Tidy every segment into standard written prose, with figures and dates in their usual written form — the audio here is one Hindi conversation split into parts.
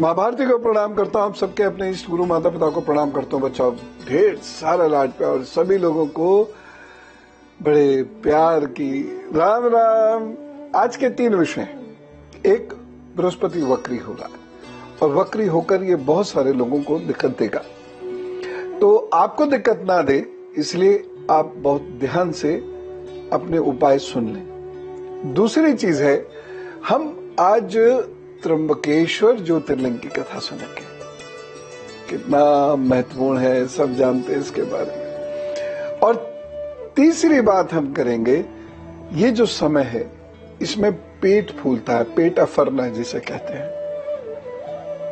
माँ भारती को प्रणाम करता हूँ। आप सबके अपने इष्ट गुरु माता पिता को प्रणाम करता हूँ। बच्चों, ढेर सारा लाड प्यार और सभी लोगों को बड़े प्यार की राम राम। आज के 3 विषय। एक, बृहस्पति वक्री होगा और वक्री होकर ये बहुत सारे लोगों को दिक्कत देगा, तो आपको दिक्कत ना दे इसलिए आप बहुत ध्यान से अपने उपाय सुन लें। दूसरी चीज है, हम आज त्र्यंबकेश्वर ज्योतिर्लिंग की कथा सुनेंगे। कितना महत्वपूर्ण है, सब जानते हैं इसके बारे में। और तीसरी बात हम करेंगे, ये जो समय है इसमें पेट फूलता है, पेट अफरना जिसे कहते हैं।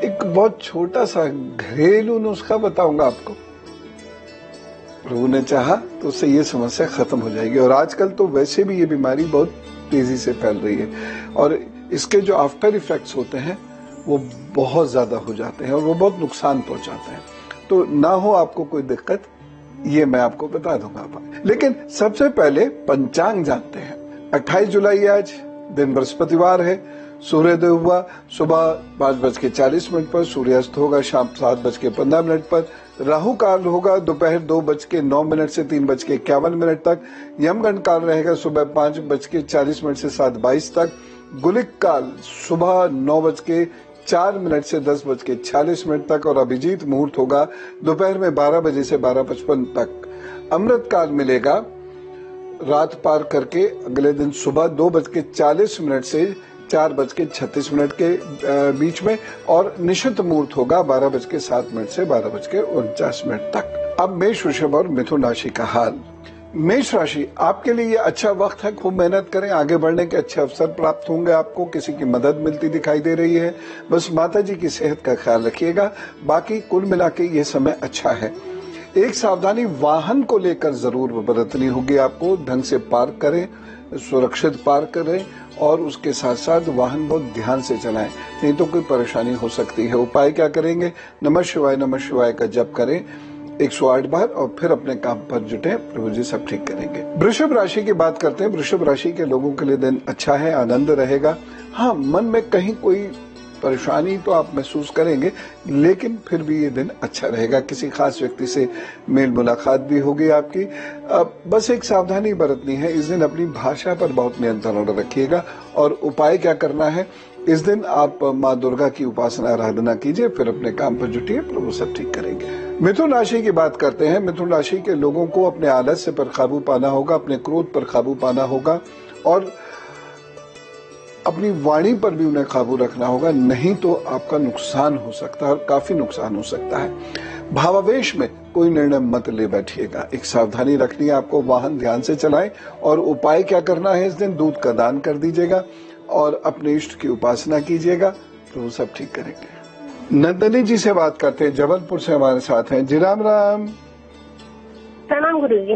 एक बहुत छोटा सा घरेलू नुस्खा बताऊंगा आपको। प्रभु ने चाहा तो उससे ये समस्या खत्म हो जाएगी। और आजकल तो वैसे भी ये बीमारी बहुत तेजी से फैल रही है और इसके जो आफ्टर इफेक्ट्स होते हैं वो बहुत ज्यादा हो जाते हैं और वो बहुत नुकसान पहुंचाते हैं। तो ना हो आपको कोई दिक्कत, ये मैं आपको बता दूंगा। लेकिन सबसे पहले पंचांग जानते हैं। 28 जुलाई आज, दिन बृहस्पतिवार है। सूर्योदय हुआ सुबह 5:40 पर, सूर्यास्त होगा शाम 7:15 पर। राहु काल होगा दोपहर 2:09 से 3:51 तक। यमगंड काल रहेगा सुबह 5:40 से 7:22 तक। गुलिक काल सुबह 9:04 से 10:46 तक और अभिजीत मुहूर्त होगा दोपहर में 12 बजे से 12:55 तक। अमृत काल मिलेगा रात पार करके अगले दिन सुबह 2:40 से 4:36 के बीच में और निशित मुहूर्त होगा 12:07 से 12:49 तक। अब मेष, वृषभ और मिथुन राशि का हाल। मेष राशि, आपके लिए ये अच्छा वक्त है। खूब मेहनत करें, आगे बढ़ने के अच्छे अवसर प्राप्त होंगे। आपको किसी की मदद मिलती दिखाई दे रही है। बस माता जी की सेहत का ख्याल रखिएगा। बाकी कुल मिला के ये समय अच्छा है। एक सावधानी वाहन को लेकर जरूर बरतनी होगी आपको। ढंग से पार्क करें, सुरक्षित पार्क करें और उसके साथ साथ वाहन बहुत ध्यान से चलाएं, नहीं तो कोई परेशानी हो सकती है। उपाय क्या करेंगे? नमः शिवाय का जप करें 108 बार और फिर अपने काम पर जुटे। प्रभु जी सब ठीक करेंगे। वृषभ राशि की बात करते हैं। वृषभ राशि के लोगों के लिए दिन अच्छा है, आनंद रहेगा। हाँ, मन में कहीं कोई परेशानी तो आप महसूस करेंगे, लेकिन फिर भी ये दिन अच्छा रहेगा। किसी खास व्यक्ति से मेल मुलाकात भी होगी आपकी। बस एक सावधानी बरतनी है। इस दिन अपनी भाषा पर बहुत नियंत्रण रखिएगा। और उपाय क्या करना है? इस दिन आप माँ दुर्गा की उपासना आराधना कीजिए, फिर अपने काम पर जुटिए। प्रभु सब ठीक करेंगे। मिथुन राशि की बात करते हैं। मिथुन राशि के लोगों को अपने आलस्य पर काबू पाना होगा, अपने क्रोध पर काबू पाना होगा और अपनी वाणी पर भी उन्हें काबू रखना होगा, नहीं तो आपका नुकसान हो सकता है और काफी नुकसान हो सकता है। भावावेश में कोई निर्णय मत ले बैठिएगा। एक सावधानी रखनी है आपको। वाहन ध्यान से चलाएं। और उपाय क्या करना है? इस दिन दूध का दान कर दीजिएगा और अपने इष्ट की उपासना कीजिएगा। तो वो सब ठीक करेंगे। नंदनी जी से बात करते हैं, जबलपुर से हमारे साथ हैं जी। राम राम। प्रणाम गुरु जी।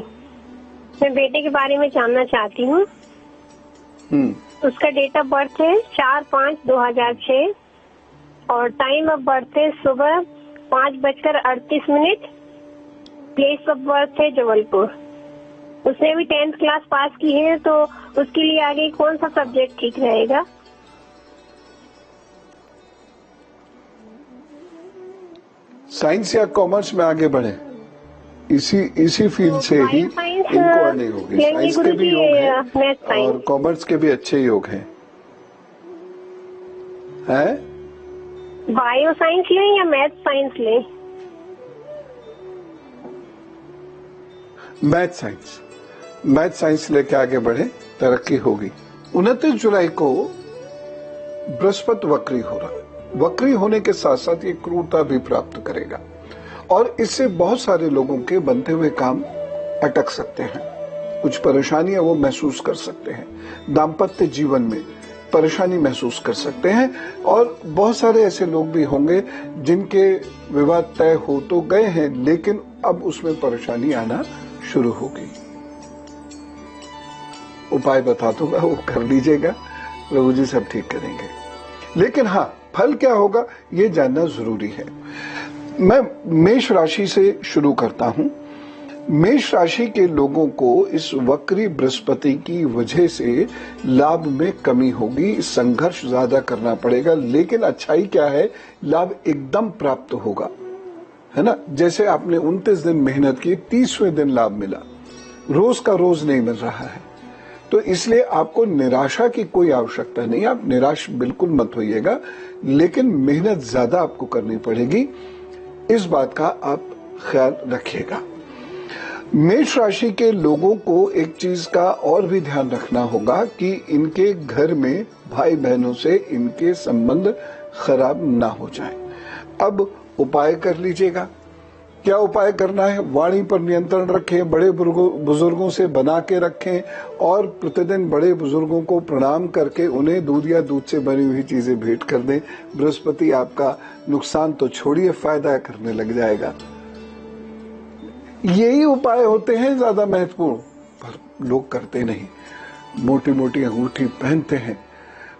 मैं बेटे के बारे में जानना चाहती हूँ। उसका डेट ऑफ बर्थ है 4/5/2006 और टाइम ऑफ बर्थ है सुबह 5:38। प्लेस ऑफ बर्थ है जबलपुर। उसने भी 10th क्लास पास की है, तो उसके लिए आगे कौन सा सब्जेक्ट ठीक रहेगा? साइंस या कॉमर्स में आगे बढ़े, इसी फील्ड से ही इनको अर्निंग होगी। साइंस के भी योग हैं और कॉमर्स के भी अच्छे योग हैं। बायो साइंस लें या मैथ साइंस लें? मैथ साइंस लेके आगे बढ़े, तरक्की होगी। 29 जुलाई को बृहस्पति वक्री हो रहा। वक्री होने के साथ साथ ये क्रूरता भी प्राप्त करेगा और इससे बहुत सारे लोगों के बनते हुए काम अटक सकते हैं। कुछ परेशानियां वो महसूस कर सकते हैं। दाम्पत्य जीवन में परेशानी महसूस कर सकते हैं और बहुत सारे ऐसे लोग भी होंगे जिनके विवाह तय हो तो गए हैं, लेकिन अब उसमें परेशानी आना शुरू हो गई। उपाय बता दूंगा, वो कर लीजिएगा। प्रभु जी सब ठीक करेंगे। लेकिन हाँ, फल क्या होगा ये जानना जरूरी है। मैं मेष राशि से शुरू करता हूं। मेष राशि के लोगों को इस वक्री बृहस्पति की वजह से लाभ में कमी होगी, संघर्ष ज्यादा करना पड़ेगा, लेकिन अच्छाई क्या है, लाभ एकदम प्राप्त होगा, है ना। जैसे आपने 29 दिन मेहनत की, 30वें दिन लाभ मिला, रोज का रोज नहीं मिल रहा है। तो इसलिए आपको निराशा की कोई आवश्यकता नहीं, आप निराश बिल्कुल मत होइएगा, लेकिन मेहनत ज्यादा आपको करनी पड़ेगी, इस बात का आप ख्याल रखिएगा। मेष राशि के लोगों को एक चीज का और भी ध्यान रखना होगा कि इनके घर में भाई बहनों से इनके संबंध खराब ना हो जाएं। अब उपाय कर लीजिएगा। क्या उपाय करना है? वाणी पर नियंत्रण रखें, बड़े बुजुर्गों से बना के रखें और प्रतिदिन बड़े बुजुर्गों को प्रणाम करके उन्हें दूध या दूध से बनी हुई चीजें भेंट कर दें। बृहस्पति आपका नुकसान तो छोड़िए, फायदा करने लग जाएगा। यही उपाय होते हैं ज्यादा महत्वपूर्ण, पर लोग करते नहीं, मोटी मोटी अंगूठी पहनते हैं।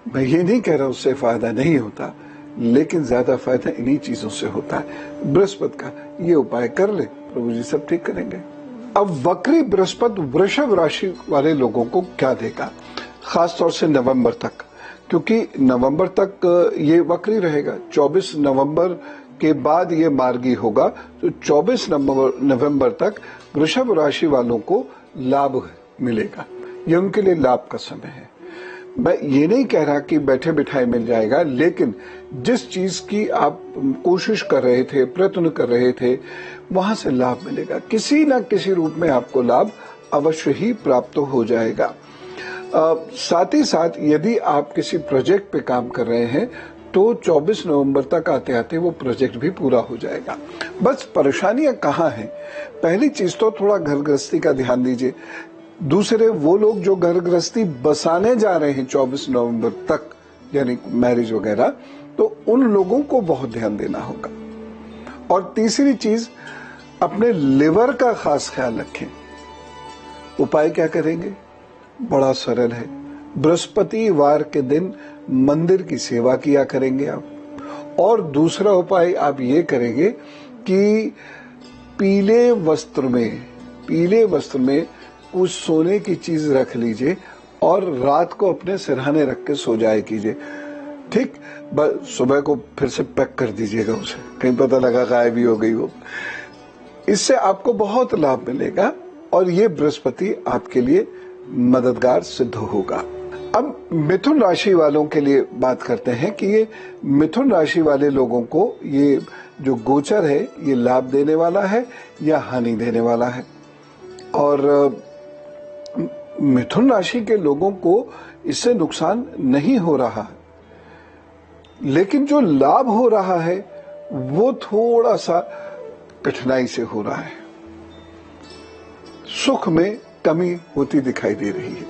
मैं ये नहीं कह रहा उससे फायदा नहीं होता, लेकिन ज्यादा फायदा इन्हीं चीजों से होता है। बृहस्पति का ये उपाय कर ले, प्रभु जी सब ठीक करेंगे। अब वक्री बृहस्पति वृषभ राशि वाले लोगों को क्या देगा, खासतौर से नवंबर तक, क्योंकि नवंबर तक ये वक्री रहेगा। 24 नवंबर के बाद ये मार्गी होगा, तो 24 नवंबर तक वृषभ राशि वालों को लाभ मिलेगा। ये उनके लिए लाभ का समय है। मैं ये नहीं कह रहा कि बैठे बिठाए मिल जाएगा, लेकिन जिस चीज की आप कोशिश कर रहे थे, प्रयत्न कर रहे थे, वहां से लाभ मिलेगा। किसी न किसी रूप में आपको लाभ अवश्य ही प्राप्त हो जाएगा। साथ ही साथ यदि आप किसी प्रोजेक्ट पे काम कर रहे हैं तो 24 नवंबर तक आते आते वो प्रोजेक्ट भी पूरा हो जाएगा। बस परेशानियां कहाँ हैं? पहली चीज तो थोड़ा घर गृहस्थी का ध्यान दीजिए। दूसरे, वो लोग जो घर गृहस्थी बसाने जा रहे हैं 24 नवंबर तक, यानी मैरिज वगैरह, तो उन लोगों को बहुत ध्यान देना होगा। और तीसरी चीज, अपने लिवर का खास ख्याल रखें। उपाय क्या करेंगे? बड़ा सरल है। बृहस्पतिवार के दिन मंदिर की सेवा किया करेंगे आप। और दूसरा उपाय आप ये करेंगे कि पीले वस्त्र में कुछ सोने की चीज रख लीजिए और रात को अपने सिरहाने रख के सो जाए कीजिए। ठीक, सुबह को फिर से पैक कर दीजिएगा उसे, कहीं पता लगा गायब भी हो गई वो। इससे आपको बहुत लाभ मिलेगा और ये बृहस्पति आपके लिए मददगार सिद्ध होगा। अब मिथुन राशि वालों के लिए बात करते हैं कि ये मिथुन राशि वाले लोगों को ये जो गोचर है ये लाभ देने वाला है या हानि देने वाला है। और मिथुन राशि के लोगों को इससे नुकसान नहीं हो रहा है, लेकिन जो लाभ हो रहा है वो थोड़ा सा कठिनाई से हो रहा है। सुख में कमी होती दिखाई दे रही है,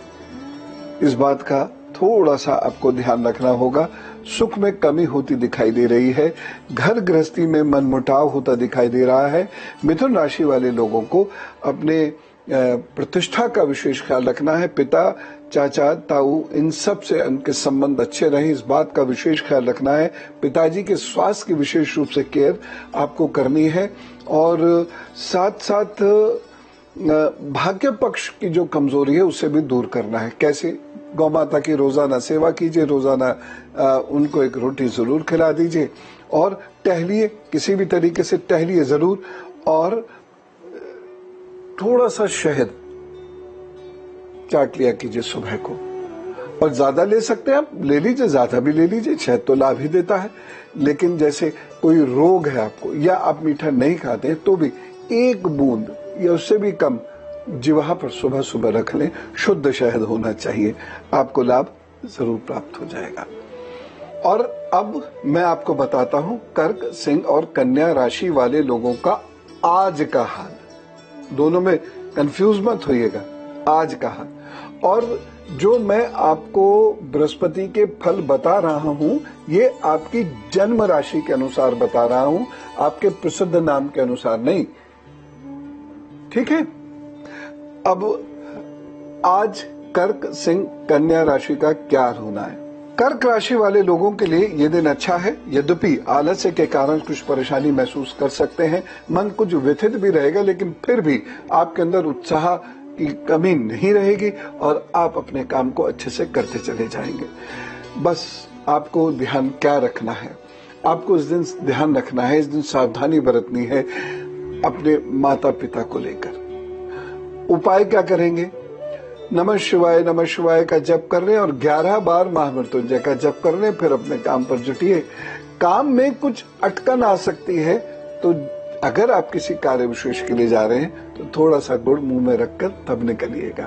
इस बात का थोड़ा सा आपको ध्यान रखना होगा। सुख में कमी होती दिखाई दे रही है, घर गृहस्थी में मनमुटाव होता दिखाई दे रहा है। मिथुन राशि वाले लोगों को अपने प्रतिष्ठा का विशेष ख्याल रखना है। पिता, चाचा, ताऊ, इन सब से उनके संबंध अच्छे रहें, इस बात का विशेष ख्याल रखना है। पिताजी के स्वास्थ्य की विशेष रूप से केयर आपको करनी है। और साथ साथ भाग्य पक्ष की जो कमजोरी है उसे भी दूर करना है। कैसे? गौ माता की रोजाना सेवा कीजिए, रोजाना उनको एक रोटी जरूर खिला दीजिए और टहलिए, किसी भी तरीके से टहलिए जरूर। और थोड़ा सा शहद चाट लिया कीजिए सुबह को, और ज्यादा ले सकते हैं आप, ले लीजिए, ज्यादा भी ले लीजिए, शहद तो लाभ ही देता है। लेकिन जैसे कोई रोग है आपको या आप मीठा नहीं खाते तो भी 1 बूंद या उससे भी कम जिह्वा पर सुबह सुबह रख लें, शुद्ध शहद होना चाहिए, आपको लाभ जरूर प्राप्त हो जाएगा। और अब मैं आपको बताता हूं कर्क, सिंह और कन्या राशि वाले लोगों का आज का हाल। दोनों में कंफ्यूज मत होइएगा, आज का हाल। और जो मैं आपको बृहस्पति के फल बता रहा हूं ये आपकी जन्म राशि के अनुसार बता रहा हूं, आपके प्रसिद्ध नाम के अनुसार नहीं, ठीक है। अब आज कर्क, सिंह, कन्या राशि का क्या होना है? कर्क राशि वाले लोगों के लिए ये दिन अच्छा है, यद्यपि आलस्य के कारण कुछ परेशानी महसूस कर सकते हैं। मन कुछ व्यथित भी रहेगा, लेकिन फिर भी आपके अंदर उत्साह की कमी नहीं रहेगी और आप अपने काम को अच्छे से करते चले जाएंगे। बस आपको ध्यान क्या रखना है, आपको इस दिन ध्यान रखना है, इस दिन सावधानी बरतनी है अपने माता पिता को लेकर। उपाय क्या करेंगे? नमः शिवाय का जप कर लें और 11 बार महामृत्युंजय का जप कर लें। फिर अपने काम पर जुटिए। काम में कुछ अटकन आ सकती है, तो अगर आप किसी कार्य विशेष के लिए जा रहे हैं तो थोड़ा सा गुड़ मुंह में रखकर तब निकलिएगा।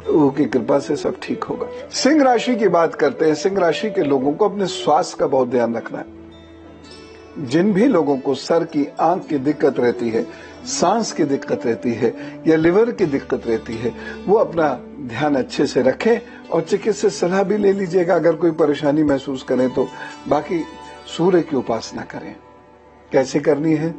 प्रभु की कृपा से सब ठीक होगा। सिंह राशि की बात करते हैं। सिंह राशि के लोगों को अपने स्वास्थ्य का बहुत ध्यान रखना है। जिन भी लोगों को सर की, आंख की दिक्कत रहती है, सांस की दिक्कत रहती है या लिवर की दिक्कत रहती है, वो अपना ध्यान अच्छे से रखें और चिकित्सक सलाह भी ले लीजिएगा अगर कोई परेशानी महसूस करें तो। बाकी सूर्य की उपासना करें। कैसे करनी है?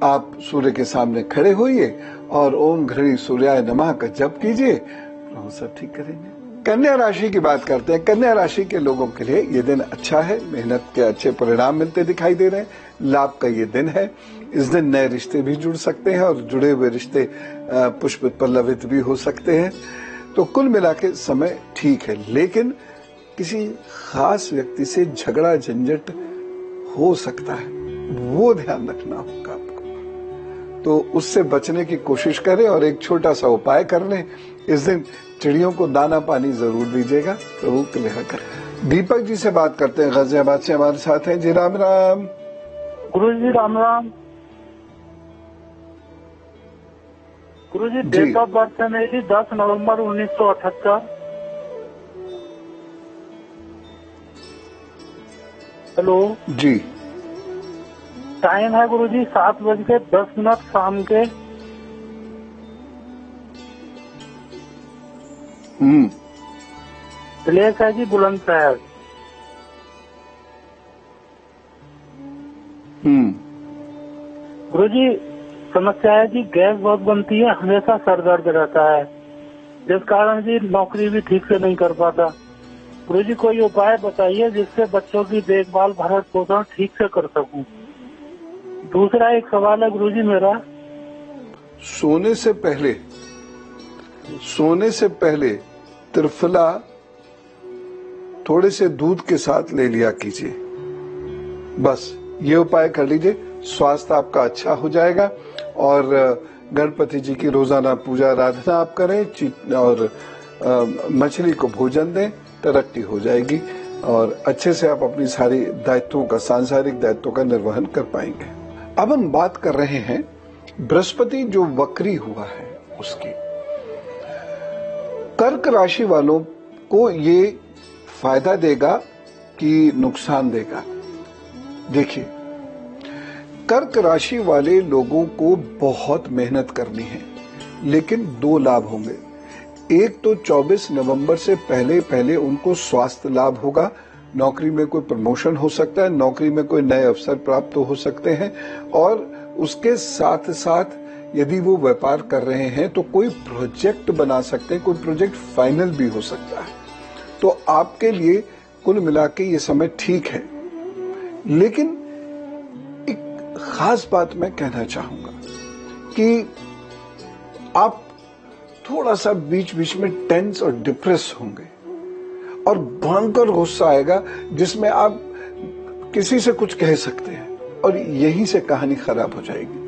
आप सूर्य के सामने खड़े होइए और ओम घृणी सूर्याय नमः का जप कीजिए, तो सब ठीक करेंगे। कन्या राशि की बात करते हैं। कन्या राशि के लोगों के लिए ये दिन अच्छा है। मेहनत के अच्छे परिणाम मिलते दिखाई दे रहे हैं। लाभ का ये दिन है। इस दिन नए रिश्ते भी जुड़ सकते हैं और जुड़े हुए रिश्ते पुष्प पल्लवित भी हो सकते हैं। तो कुल मिला के समय ठीक है, लेकिन किसी खास व्यक्ति से झगड़ा झंझट हो सकता है, वो ध्यान रखना होगा आपको। तो उससे बचने की कोशिश करें और एक छोटा सा उपाय कर लें। इस दिन चिड़ियों को दाना पानी जरूर दीजिएगा। प्रभु कृपा करें। दीपक जी से बात करते हैं, गाजियाबाद से हमारे साथ हैं। जी राम राम। गुरु जी राम राम। गुरु जी डेट ऑफ बर्थ है मेरी 10 नवंबर 1978। हेलो जी। टाइम है गुरु जी 7:10 शाम के। प्लेस है जी बुलंदशहर। गुरु जी समस्या है जी, गैस बहुत बनती है, हमेशा सर दर्द रहता है, जिस कारण जी नौकरी भी ठीक से नहीं कर पाता। गुरु जी कोई उपाय बताइए जिससे बच्चों की देखभाल भरण पोषण ठीक से कर सकूं। दूसरा एक सवाल है गुरु जी मेरा, सोने से पहले त्रिफला थोड़े से दूध के साथ ले लिया कीजिए। बस ये उपाय कर लीजिए, स्वास्थ्य आपका अच्छा हो जाएगा। और गणपति जी की रोजाना पूजा आराधना आप करें और मछली को भोजन दें, तरक्की हो जाएगी और अच्छे से आप अपनी सारी दायित्वों का, सांसारिक दायित्वों का निर्वहन कर पाएंगे। अब हम बात कर रहे हैं बृहस्पति जो वक्री हुआ है उसकी। कर्क राशि वालों को ये फायदा देगा कि नुकसान देगा? देखिए, कर्क राशि वाले लोगों को बहुत मेहनत करनी है, लेकिन 2 लाभ होंगे। एक तो 24 नवंबर से पहले उनको स्वास्थ्य लाभ होगा। नौकरी में कोई प्रमोशन हो सकता है, नौकरी में कोई नए अवसर प्राप्त हो सकते हैं और उसके साथ साथ यदि वो व्यापार कर रहे हैं तो कोई प्रोजेक्ट बना सकते हैं, कोई प्रोजेक्ट फाइनल भी हो सकता है। तो आपके लिए कुल मिला के ये समय ठीक है। लेकिन एक खास बात मैं कहना चाहूंगा कि आप थोड़ा सा बीच बीच में टेंस और डिप्रेस होंगे और भयंकर गुस्सा आएगा जिसमें आप किसी से कुछ कह सकते हैं और यहीं से कहानी खराब हो जाएगी।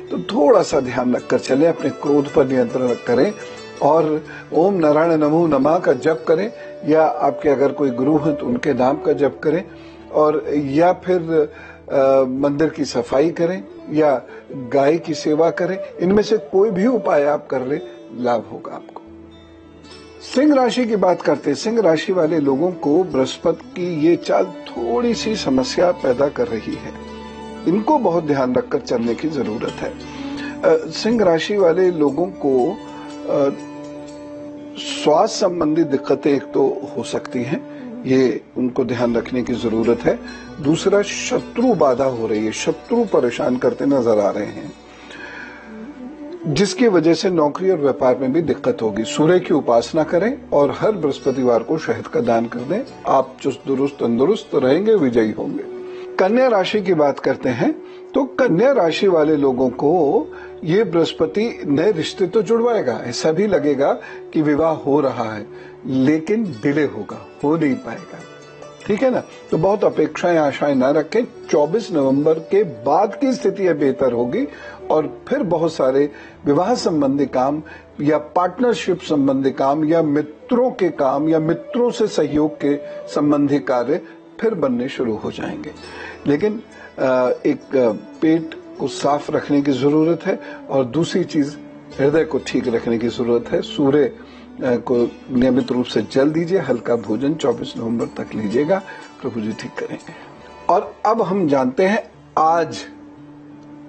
तो थोड़ा सा ध्यान रखकर चलें, अपने क्रोध पर नियंत्रण करें और ओम नारायण नमो नमः का जप करें, या आपके अगर कोई गुरु हैं तो उनके नाम का जप करें, और या फिर मंदिर की सफाई करें या गाय की सेवा करें। इनमें से कोई भी उपाय आप कर ले, लाभ होगा आपको। सिंह राशि की बात करते हैं। सिंह राशि वाले लोगों को बृहस्पति की ये चाल थोड़ी सी समस्या पैदा कर रही है, इनको बहुत ध्यान रखकर चलने की जरूरत है। सिंह राशि वाले लोगों को स्वास्थ्य संबंधी दिक्कतें एक तो हो सकती हैं, ये उनको ध्यान रखने की जरूरत है। दूसरा, शत्रु बाधा हो रही है, शत्रु परेशान करते नजर आ रहे हैं। जिसकी वजह से नौकरी और व्यापार में भी दिक्कत होगी। सूर्य की उपासना करें और हर बृहस्पतिवार को शहद का दान कर दें। आप चुस्त दुरुस्त तंदुरुस्त रहेंगे, विजयी होंगे। कन्या राशि की बात करते हैं तो कन्या राशि वाले लोगों को ये बृहस्पति नए रिश्ते तो जुड़वाएगा। ऐसा भी लगेगा कि विवाह हो रहा है, लेकिन डिले होगा, हो नहीं पाएगा। ठीक है ना? तो बहुत अपेक्षाएं आशाएं ना रखें। 24 नवंबर के बाद की स्थिति बेहतर होगी और फिर बहुत सारे विवाह संबंधी काम या पार्टनरशिप संबंधी काम या मित्रों के काम या मित्रों से सहयोग के संबंधी कार्य फिर बनने शुरू हो जाएंगे। लेकिन एक पेट को साफ रखने की जरूरत है और दूसरी चीज हृदय को ठीक रखने की जरूरत है। सूर्य को नियमित रूप से जल दीजिए, हल्का भोजन 24 नवंबर तक लीजिएगा, प्रभु जी ठीक करेंगे। और अब हम जानते हैं आज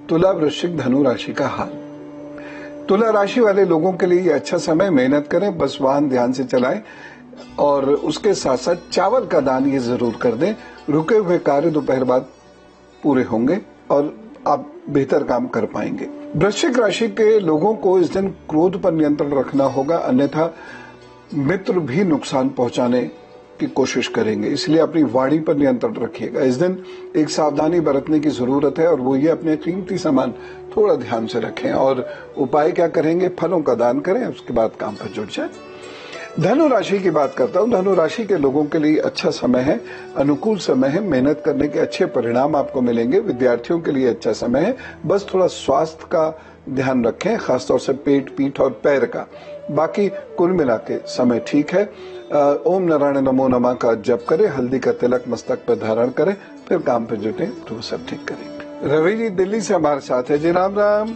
तुला, वृश्चिक, धनु राशि का हाल। तुला राशि वाले लोगों के लिए ये अच्छा समय, मेहनत करें, बस वाहन ध्यान से चलाएं और उसके साथ साथ चावल का दान ये जरूर कर दें। रुके हुए कार्य दोपहर बाद पूरे होंगे और आप बेहतर काम कर पाएंगे। वृश्चिक राशि के लोगों को इस दिन क्रोध पर नियंत्रण रखना होगा, अन्यथा मित्र भी नुकसान पहुंचाने की कोशिश करेंगे, इसलिए अपनी वाणी पर नियंत्रण रखिएगा। इस दिन एक सावधानी बरतने की जरूरत है और वो ये अपने कीमती सामान थोड़ा ध्यान से रखें। और उपाय क्या करेंगे? फलों का दान करें, उसके बाद काम पर जुट जाए। धनु राशि की बात करता हूं। धनु राशि के लोगों के लिए अच्छा समय है, अनुकूल समय है, मेहनत करने के अच्छे परिणाम आपको मिलेंगे। विद्यार्थियों के लिए अच्छा समय है, बस थोड़ा स्वास्थ्य का ध्यान रखें, खासतौर से पेट, पीठ और पैर का। बाकी कुल मिला के समय ठीक है। ओम नारायण नमो नमः का जप करें, हल्दी का तिलक मस्तक पर धारण करें, फिर काम पे जुटे तो सब ठीक करेंगे। रवि जी दिल्ली से हमारे साथ है जी। राम राम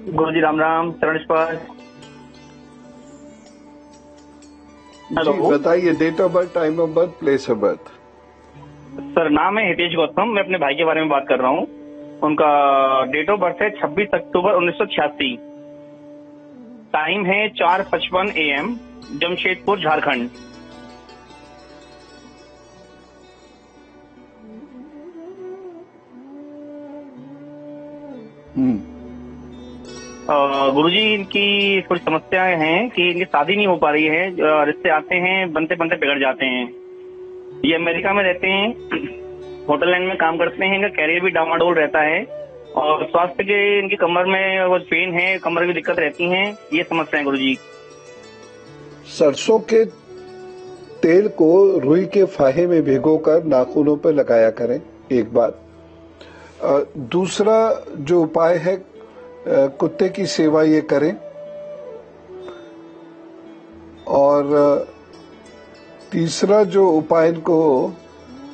गुरु जी। राम राम। चरण स्पर्श। जी बताइए, date of birth, time of birth, place of birth. Sir नाम है हितेश गौतम, मैं अपने भाई के बारे में बात कर रहा हूँ। उनका डेट ऑफ बर्थ है 26 अक्टूबर 1986। टाइम है 4:55 AM, जमशेदपुर, झारखंड। गुरुजी इनकी थोड़ी समस्याएं हैं कि इनकी शादी नहीं हो पा रही है, रिश्ते आते हैं, बनते बनते बिगड़ जाते हैं। ये अमेरिका में रहते हैं, होटल लाइन में काम करते हैं, इनका कैरियर भी डामाडोल रहता है और स्वास्थ्य के इनकी कमर में वो पेन है, कमर की दिक्कत रहती है, ये समस्या है गुरुजी। सरसों के तेल को रुई के फाहे में भिगोकर नाखूनों पर लगाया करें, एक बात। दूसरा जो उपाय है, कुत्ते की सेवा ये करें। और तीसरा जो उपाय इनको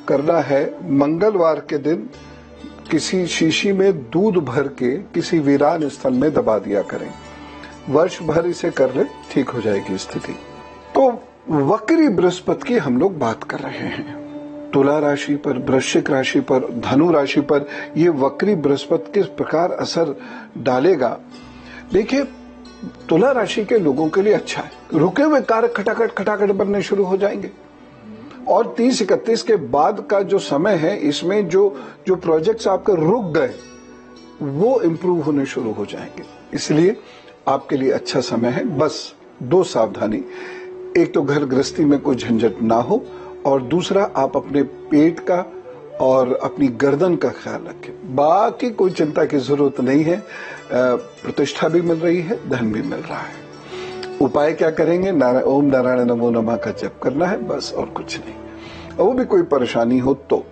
करना है, मंगलवार के दिन किसी शीशी में दूध भर के किसी वीरान स्थल में दबा दिया करें। वर्ष भर इसे कर ले, ठीक हो जाएगी स्थिति। तो वक्री बृहस्पति की हम लोग बात कर रहे हैं। तुला राशि पर, वृश्चिक राशि पर, धनु राशि पर ये वक्री बृहस्पति किस प्रकार असर डालेगा। देखिए, तुला राशि के लोगों के लिए अच्छा है। रुके हुए कार्य खटाखट बनने शुरू हो जाएंगे और 30-31 के बाद का जो समय है, इसमें जो प्रोजेक्ट्स आपके रुक गए वो इंप्रूव होने शुरू हो जाएंगे। इसलिए आपके लिए अच्छा समय है। बस दो सावधानी, एक तो घर गृहस्थी में कोई झंझट ना हो और दूसरा आप अपने पेट का और अपनी गर्दन का ख्याल रखें। बाकी कोई चिंता की जरूरत नहीं है। प्रतिष्ठा भी मिल रही है, धन भी मिल रहा है। उपाय क्या करेंगे? ओम नारायण नमो नमः का जप करना है, बस, और कुछ नहीं। और वो भी कोई परेशानी हो तो।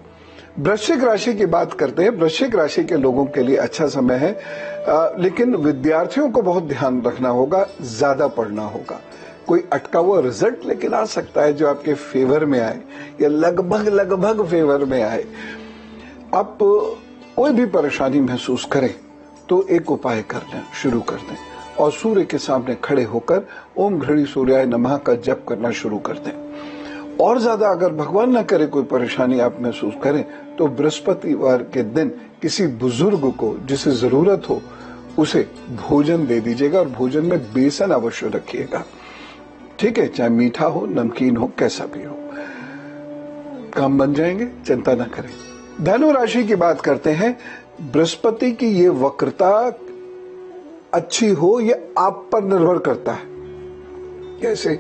वृश्चिक राशि की बात करते हैं। वृश्चिक राशि के लोगों के लिए अच्छा समय है, लेकिन विद्यार्थियों को बहुत ध्यान रखना होगा, ज्यादा पढ़ना होगा। कोई अटका हुआ रिजल्ट लेकिन आ सकता है जो आपके फेवर में आए या लगभग फेवर में आए। आप कोई भी परेशानी महसूस करें तो एक उपाय कर लें, शुरू कर दें और सूर्य के सामने खड़े होकर ओम घृणी सूर्याय नमः का जप करना शुरू कर दें। और ज्यादा अगर भगवान न करे कोई परेशानी आप महसूस करें तो बृहस्पतिवार के दिन किसी बुजुर्ग को जिसे जरूरत हो उसे भोजन दे दीजिएगा और भोजन में बेसन अवश्य रखिएगा। ठीक है, चाहे मीठा हो, नमकीन हो, कैसा भी हो, काम बन जाएंगे, चिंता न करें। धनु राशि की बात करते हैं। बृहस्पति की ये वक्रता अच्छी हो ये आप पर निर्भर करता है। कैसे?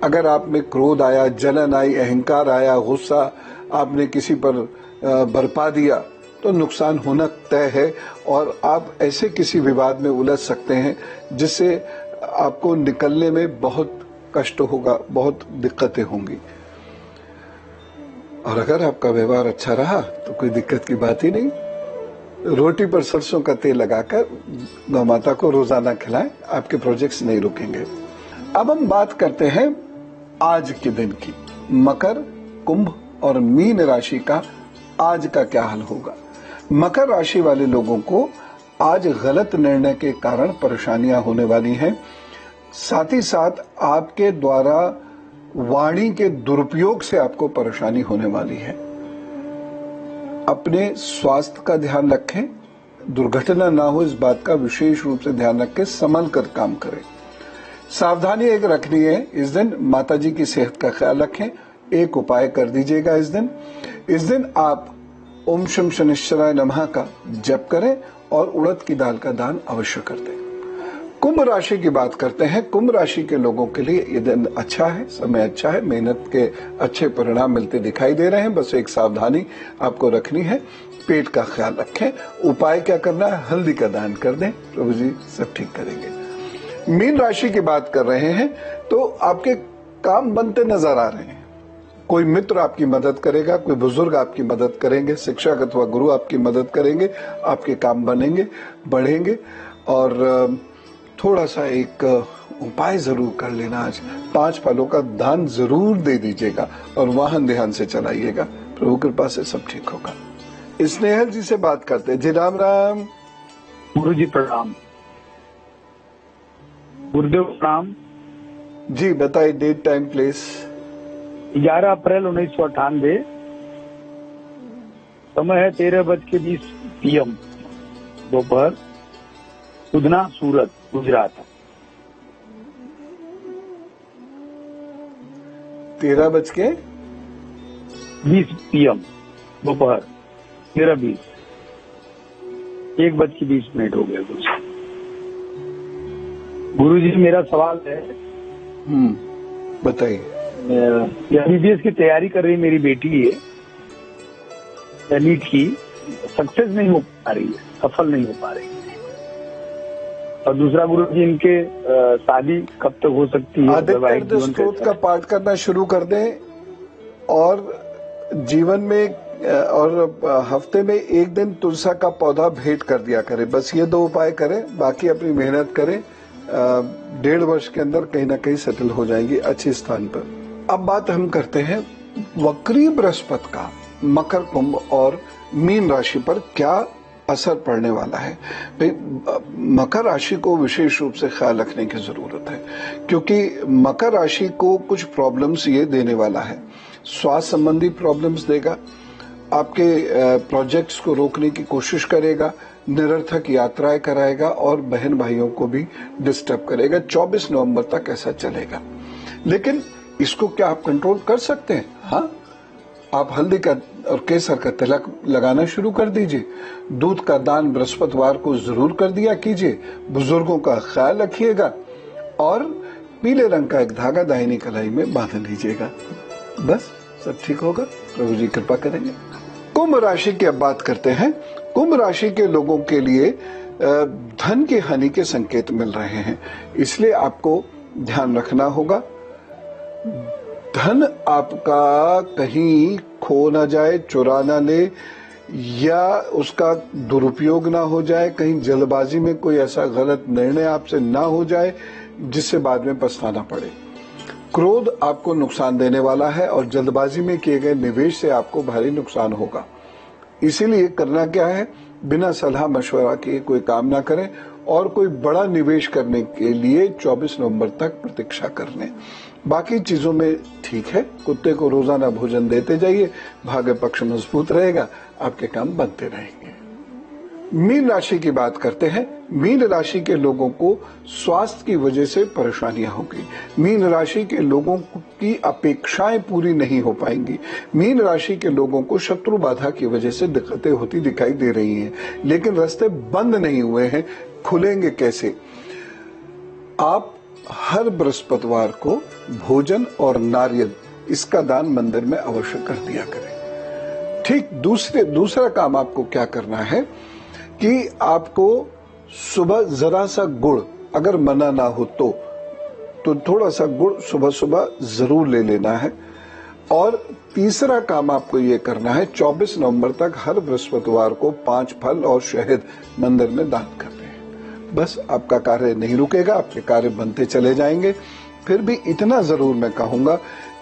अगर आप में क्रोध आया, जलन आई, अहंकार आया, गुस्सा आपने किसी पर बरपा दिया तो नुकसान होना तय है और आप ऐसे किसी विवाद में उलझ सकते हैं जिससे आपको निकलने में बहुत कष्ट होगा, बहुत दिक्कतें होंगी। और अगर आपका व्यवहार अच्छा रहा तो कोई दिक्कत की बात ही नहीं। रोटी पर सरसों का तेल लगाकर गौ माता को रोजाना खिलाएं, आपके प्रोजेक्ट्स नहीं रुकेंगे। अब हम बात करते हैं आज के दिन की। मकर, कुंभ और मीन राशि का आज का क्या हाल होगा। मकर राशि वाले लोगों को आज गलत निर्णय के कारण परेशानियां होने वाली हैं। साथ ही साथ आपके द्वारा वाणी के दुरुपयोग से आपको परेशानी होने वाली है। अपने स्वास्थ्य का ध्यान रखें, दुर्घटना ना हो इस बात का विशेष रूप से ध्यान रखें, संभल कर काम करें। सावधानी एक रखनी है, इस दिन माताजी की सेहत का ख्याल रखें। एक उपाय कर दीजिएगा इस दिन आप ओम शम शनिश्चराय नमः का जप करें और उड़द की दाल का दान अवश्य कर दें। कुंभ राशि की बात करते हैं। कुंभ राशि के लोगों के लिए ये दिन अच्छा है, समय अच्छा है, मेहनत के अच्छे परिणाम मिलते दिखाई दे रहे हैं। बस एक सावधानी आपको रखनी है, पेट का ख्याल रखें। उपाय क्या करना है? हल्दी का दान कर दें, प्रभु जी सब ठीक करेंगे। मीन राशि की बात कर रहे हैं तो आपके काम बनते नजर आ रहे हैं। कोई मित्र आपकी मदद करेगा, कोई बुजुर्ग आपकी मदद करेंगे, शिक्षक अथवा गुरु आपकी मदद करेंगे, आपके काम बनेंगे, बढ़ेंगे। और थोड़ा सा एक उपाय जरूर कर लेना, आज 5 फलों का दान जरूर दे दीजिएगा और वाहन ध्यान से चलाइएगा, प्रभु कृपा से सब ठीक होगा। स्नेहल जी से बात करते हैं। जी राम राम। गुरु जी प्रणाम। गुरुदेव प्रणाम। जी बताइए, डेट टाइम प्लेस। 11 अप्रैल 1998, समय है 13:20 PM दोपहर, उधना, सूरत, गुजरात। 13:20 PM दोपहर, 13:20, 1:20 हो गया कुछ। गुरु जी मेरा सवाल है, बताइए। MBBS की तैयारी कर रही मेरी बेटी है, नीट की, सक्सेस नहीं हो पा रही है, सफल नहीं हो पा रही है। और दूसरा गुरु जी, इनके शादी कब तक हो सकती है? आदित्य स्त्रोत का पाठ करना शुरू कर दें और जीवन में और हफ्ते में एक दिन तुलसा का पौधा भेंट कर दिया करें। बस ये 2 उपाय करें, बाकी अपनी मेहनत करें। 1.5 वर्ष के अंदर कहीं ना कहीं सेटल हो जाएंगी अच्छे स्थान पर। अब बात हम करते हैं वक्री बृहस्पति का मकर, कुंभ और मीन राशि पर क्या असर पड़ने वाला है। मकर राशि को विशेष रूप से ख्याल रखने की जरूरत है, क्योंकि मकर राशि को कुछ प्रॉब्लम्स ये देने वाला है। स्वास्थ्य संबंधी प्रॉब्लम्स देगा, आपके प्रोजेक्ट्स को रोकने की कोशिश करेगा, निरर्थक यात्राएं कराएगा और बहन भाइयों को भी डिस्टर्ब करेगा। 24 नवंबर तक ऐसा चलेगा। लेकिन इसको क्या आप कंट्रोल कर सकते हैं? हाँ, आप हल्दी का और केसर का तिलक लगाना शुरू कर दीजिए। दूध का दान बृहस्पतिवार को जरूर कर दिया कीजिए। बुजुर्गों का ख्याल रखिएगा और पीले रंग का एक धागा दाहिनी कलाई में बांध लीजिएगा। बस सब ठीक होगा, प्रभु जी कृपा करेंगे। कुंभ राशि की अब बात करते हैं। कुंभ राशि के लोगों के लिए धन की हानि के संकेत मिल रहे हैं, इसलिए आपको ध्यान रखना होगा। धन आपका कहीं खो ना जाए, चुरा ना ले, या उसका दुरुपयोग ना हो जाए, कहीं जल्दबाजी में कोई ऐसा गलत निर्णय आपसे ना हो जाए जिससे बाद में पछताना पड़े। क्रोध आपको नुकसान देने वाला है और जल्दबाजी में किए गए निवेश से आपको भारी नुकसान होगा। इसीलिए करना क्या है, बिना सलाह मशवरा किए कोई काम ना करें और कोई बड़ा निवेश करने के लिए 24 नवंबर तक प्रतीक्षा कर लें। बाकी चीजों में ठीक है। कुत्ते को रोजाना भोजन देते जाइए, भाग्य पक्ष मजबूत रहेगा, आपके काम बनते रहेंगे। मीन राशि की बात करते हैं। मीन राशि के लोगों को स्वास्थ्य की वजह से परेशानियां होगी। मीन राशि के लोगों की अपेक्षाएं पूरी नहीं हो पाएंगी। मीन राशि के लोगों को शत्रु बाधा की वजह से दिक्कतें होती दिखाई दे रही हैं, लेकिन रास्ते बंद नहीं हुए हैं, खुलेंगे कैसे? आप हर बृहस्पतिवार को भोजन और नारियल इसका दान मंदिर में अवश्य कर दिया करें। ठीक दूसरा काम आपको क्या करना है कि आपको सुबह जरा सा गुड़, अगर मना ना हो तो थोड़ा सा गुड़ सुबह सुबह जरूर ले लेना है। और तीसरा काम आपको ये करना है, 24 नवंबर तक हर बृहस्पतिवार को 5 फल और शहद मंदिर में दान करने हैं। बस आपका कार्य नहीं रुकेगा, आपके कार्य बनते चले जाएंगे। फिर भी इतना जरूर मैं कहूंगा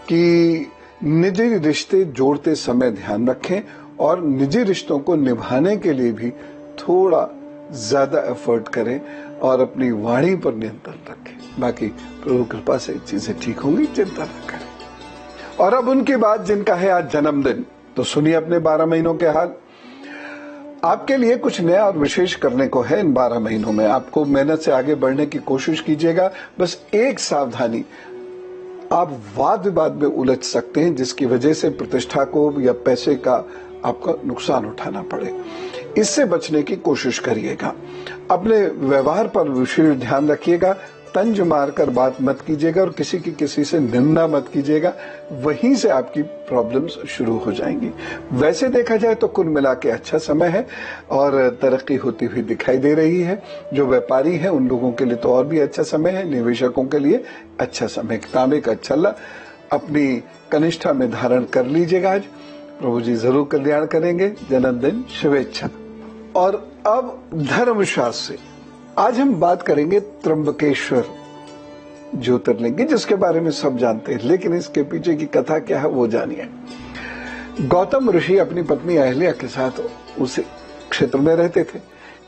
कि निजी रिश्ते जोड़ते समय ध्यान रखें और निजी रिश्तों को निभाने के लिए भी थोड़ा ज्यादा एफर्ट करें और अपनी वाणी पर नियंत्रण रखें। बाकी प्रभु कृपा से चीजें ठीक होंगी, चिंता न करें। और अब उनकी बात जिनका है आज जन्मदिन, तो सुनिए अपने 12 महीनों के हाल। आपके लिए कुछ नया और विशेष करने को है इन 12 महीनों में। आपको मेहनत से आगे बढ़ने की कोशिश कीजिएगा। बस एक सावधानी, आप वाद विवाद में उलझ सकते हैं जिसकी वजह से प्रतिष्ठा को या पैसे का आपको नुकसान उठाना पड़े। इससे बचने की कोशिश करिएगा। अपने व्यवहार पर विशेष ध्यान रखिएगा। तंज मारकर बात मत कीजिएगा और किसी से निंदा मत कीजिएगा, वहीं से आपकी प्रॉब्लम्स शुरू हो जाएंगी। वैसे देखा जाए तो कुल मिला के अच्छा समय है और तरक्की होती हुई दिखाई दे रही है। जो व्यापारी हैं उन लोगों के लिए तो और भी अच्छा समय है, निवेशकों के लिए अच्छा समय। तांबे का छल्ला अपनी कनिष्ठा में धारण कर लीजिएगा। आज प्रभु जी जरूर कल्याण करेंगे। जन्मदिन शुभेच्छा। और अब धर्मशास्त्र से आज हम बात करेंगे त्र्यंबकेश्वर ज्योतिर्लिंग की, जिसके बारे में सब जानते हैं, लेकिन इसके पीछे की कथा क्या है वो जानिए। गौतम ऋषि अपनी पत्नी अहिल्या के साथ उस क्षेत्र में रहते थे।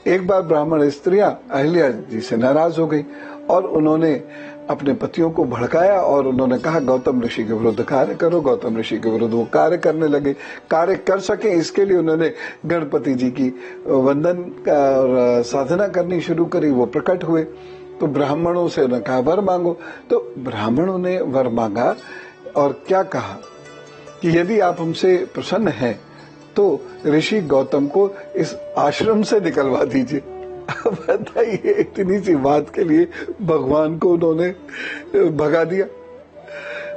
एक बार ब्राह्मण स्त्रियां अहिल्या जी से नाराज हो गई और उन्होंने अपने पतियों को भड़काया और उन्होंने कहा गौतम ऋषि के विरुद्ध कार्य करो। गौतम ऋषि के विरुद्ध वो कार्य करने लगे। कार्य कर सके इसके लिए उन्होंने गणपति जी की वंदन और साधना करनी शुरू करी। वो प्रकट हुए तो ब्राह्मणों से उन्होंने कहा वर मांगो। तो ब्राह्मणों ने वर मांगा और क्या कहा कि यदि आप हमसे प्रसन्न हैं तो ऋषि गौतम को इस आश्रम से निकलवा दीजिए। बताइए, इतनी सी बात के लिए भगवान को उन्होंने भगा दिया।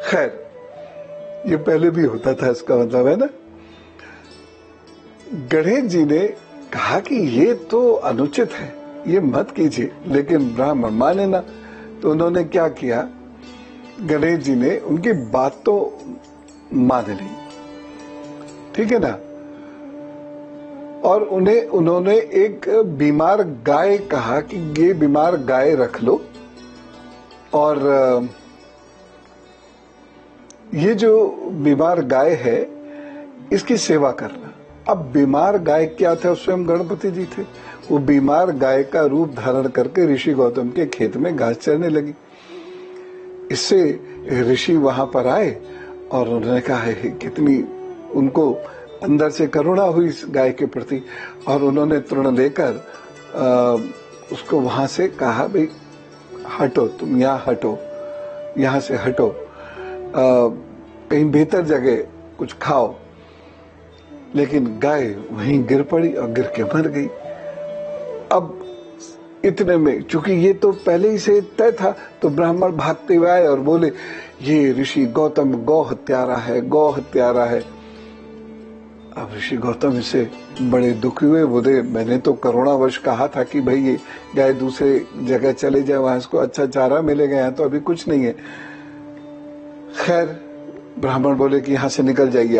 खैर, ये पहले भी होता था, इसका मतलब है ना। गणेश जी ने कहा कि ये तो अनुचित है, ये मत कीजिए, लेकिन ब्राह्मण माने ना। तो उन्होंने क्या किया, गणेश जी ने उनकी बात तो मान ली, ठीक है ना। और उन्होंने एक बीमार गाय कहा कि ये बीमार गाय रख लो और ये जो बीमार गाय है इसकी सेवा करना। अब बीमार गाय क्या थे, स्वयं गणपति जी थे। वो बीमार गाय का रूप धारण करके ऋषि गौतम के खेत में घास चरने लगी। इससे ऋषि वहां पर आए और उन्होंने कहा है कितनी उनको अंदर से करुणा हुई इस गाय के प्रति और उन्होंने तृण लेकर उसको वहां से कहा भाई हटो, तुम यहाँ हटो, यहाँ से हटो, कहीं बेहतर जगह कुछ खाओ। लेकिन गाय वहीं गिर पड़ी और गिर के मर गई। अब इतने में चूंकि ये तो पहले ही से तय था, तो ब्राह्मण भागते हुए आए और बोले ये ऋषि गौतम गौ हत्यारा है, गौ हत्यारा है। अब ऋषि गौतम इससे बड़े दुखी हुए। बोले मैंने तो करुणावश कहा था कि भाई ये गाय दूसरे जगह चले जाए, वहां इसको अच्छा चारा मिलेगा, यहाँ तो अभी कुछ नहीं है। खैर, ब्राह्मण बोले कि यहां से निकल जाइए,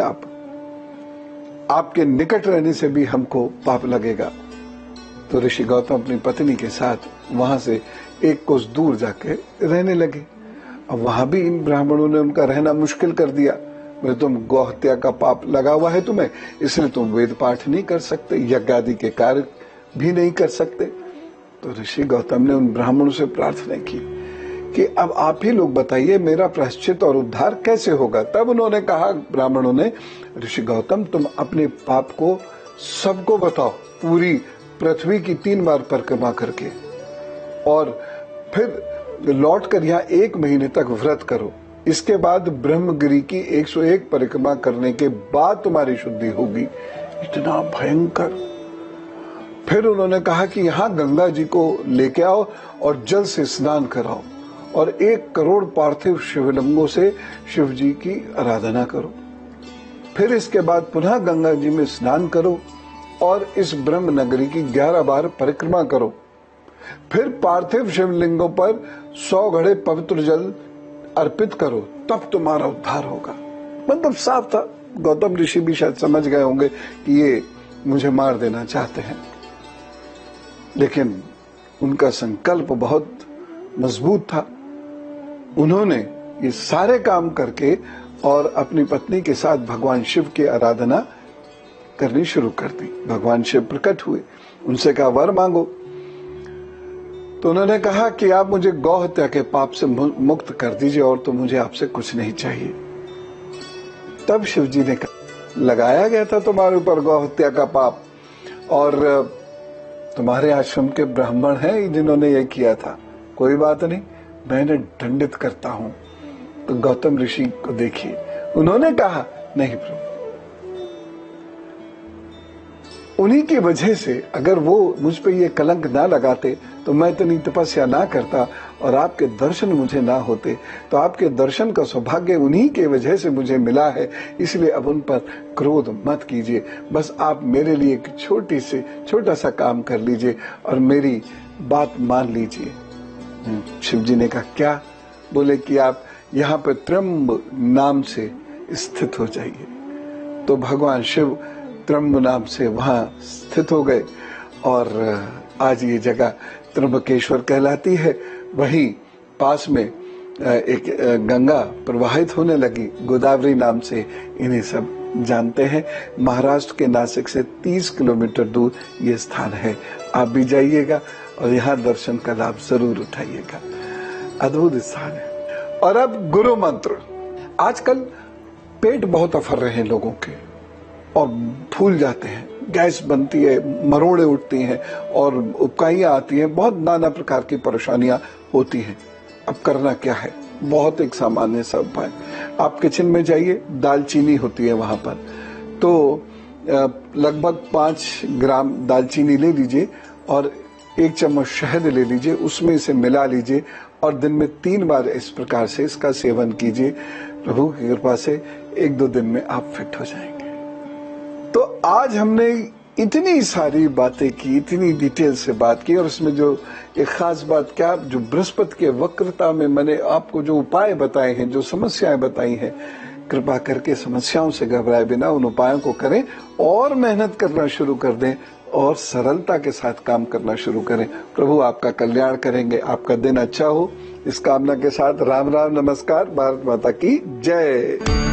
आपके निकट रहने से भी हमको पाप लगेगा। तो ऋषि गौतम अपनी पत्नी के साथ वहां से एक कोस दूर जाके रहने लगे। अब वहां भी इन ब्राह्मणों ने उनका रहना मुश्किल कर दिया। बोले तुम गौ हत्या का पाप लगा हुआ है तुम्हें, इसलिए तुम वेद पाठ नहीं कर सकते, यज्ञ आदि के कार्य भी नहीं कर सकते। तो ऋषि गौतम ने उन ब्राह्मणों से प्रार्थना की कि अब आप ही लोग बताइए मेरा प्रायश्चित और उद्धार कैसे होगा। तब उन्होंने कहा, ब्राह्मणों ने, ऋषि गौतम तुम अपने पाप को सबको बताओ, पूरी पृथ्वी की 3 बार परिक्रमा करके, और फिर लौटकर यहाँ 1 महीने तक व्रत करो। इसके बाद ब्रह्मगिरी की 101 परिक्रमा करने के बाद तुम्हारी शुद्धि होगी। इतना भयंकर। फिर उन्होंने कहा कि यहाँ गंगा जी को लेके आओ और जल से स्नान कराओ और 1 करोड़ पार्थिव शिवलिंगों से शिव जी की आराधना करो। फिर इसके बाद पुनः गंगा जी में स्नान करो और इस ब्रह्म नगरी की 11 बार परिक्रमा करो। फिर पार्थिव शिवलिंगों पर 100 घड़े पवित्र जल अर्पित करो, तब तुम्हारा उद्धार होगा। मतलब साफ था, गौतम ऋषि भी शायद समझ गए होंगे कि ये मुझे मार देना चाहते हैं, लेकिन उनका संकल्प बहुत मजबूत था। उन्होंने ये सारे काम करके और अपनी पत्नी के साथ भगवान शिव की आराधना करनी शुरू कर दी। भगवान शिव प्रकट हुए, उनसे कहा वर मांगो। तो उन्होंने कहा कि आप मुझे गौ हत्या के पाप से मुक्त कर दीजिए और तो मुझे आपसे कुछ नहीं चाहिए। तब शिव जी ने कहा लगाया गया था तुम्हारे ऊपर गौ हत्या का पाप और तुम्हारे आश्रम के ब्राह्मण हैं जिन्होंने ये किया था, कोई बात नहीं, मैं इन्हें दंडित करता हूं। तो गौतम ऋषि को देखिए, उन्होंने कहा नहीं प्रभु, उन्हीं की वजह से अगर वो मुझ पे ये कलंक ना लगाते तो मैं इतनी तपस्या ना करता और आपके दर्शन मुझे ना होते। तो आपके दर्शन का सौभाग्य उन्हीं के वजह से मुझे मिला है, इसलिए अब उन पर क्रोध मत कीजिए। बस आप मेरे लिए एक छोटा सा काम कर लीजिए और मेरी बात मान लीजिए। शिव जी ने कहा क्या? बोले कि आप यहाँ पे त्र्यंब नाम से स्थित हो जाइए। तो भगवान शिव त्र्यंब नाम से वहां स्थित हो गए और आज ये जगह त्र्यंबकेश्वर कहलाती है। वहीं पास में एक गंगा प्रवाहित होने लगी, गोदावरी नाम से इन्हें सब जानते हैं। महाराष्ट्र के नासिक से 30 किलोमीटर दूर ये स्थान है। आप भी जाइएगा और यहाँ दर्शन का लाभ जरूर उठाइएगा। अद्भुत स्थान है। और अब गुरु मंत्र। आजकल पेट बहुत अफर रहे हैं लोगों के और फूल जाते हैं, गैस बनती है, मरोड़े उठती हैं और उबकाइयां आती हैं, बहुत नाना प्रकार की परेशानियां होती हैं। अब करना क्या है? बहुत एक सामान्य सा उपाय। आप किचन में जाइए, दालचीनी होती है वहां पर, तो लगभग 5 ग्राम दालचीनी ले लीजिए और 1 चम्मच शहद ले लीजिए, उसमें इसे मिला लीजिए और दिन में 3 बार इस प्रकार से इसका सेवन कीजिए। प्रभु की कृपा से 1-2 दिन में आप फिट हो जाएंगे। तो आज हमने इतनी सारी बातें की, इतनी डिटेल से बात की और इसमें जो एक खास बात क्या, जो बृहस्पति के वक्रता में मैंने आपको जो उपाय बताए हैं, जो समस्याएं बताई हैं, कृपा करके समस्याओं से घबराए बिना उन उपायों को करें और मेहनत करना शुरू कर दें और सरलता के साथ काम करना शुरू करें। प्रभु आपका कल्याण करेंगे। आपका दिन अच्छा हो, इस कामना के साथ राम राम, नमस्कार। भारत माता की जय।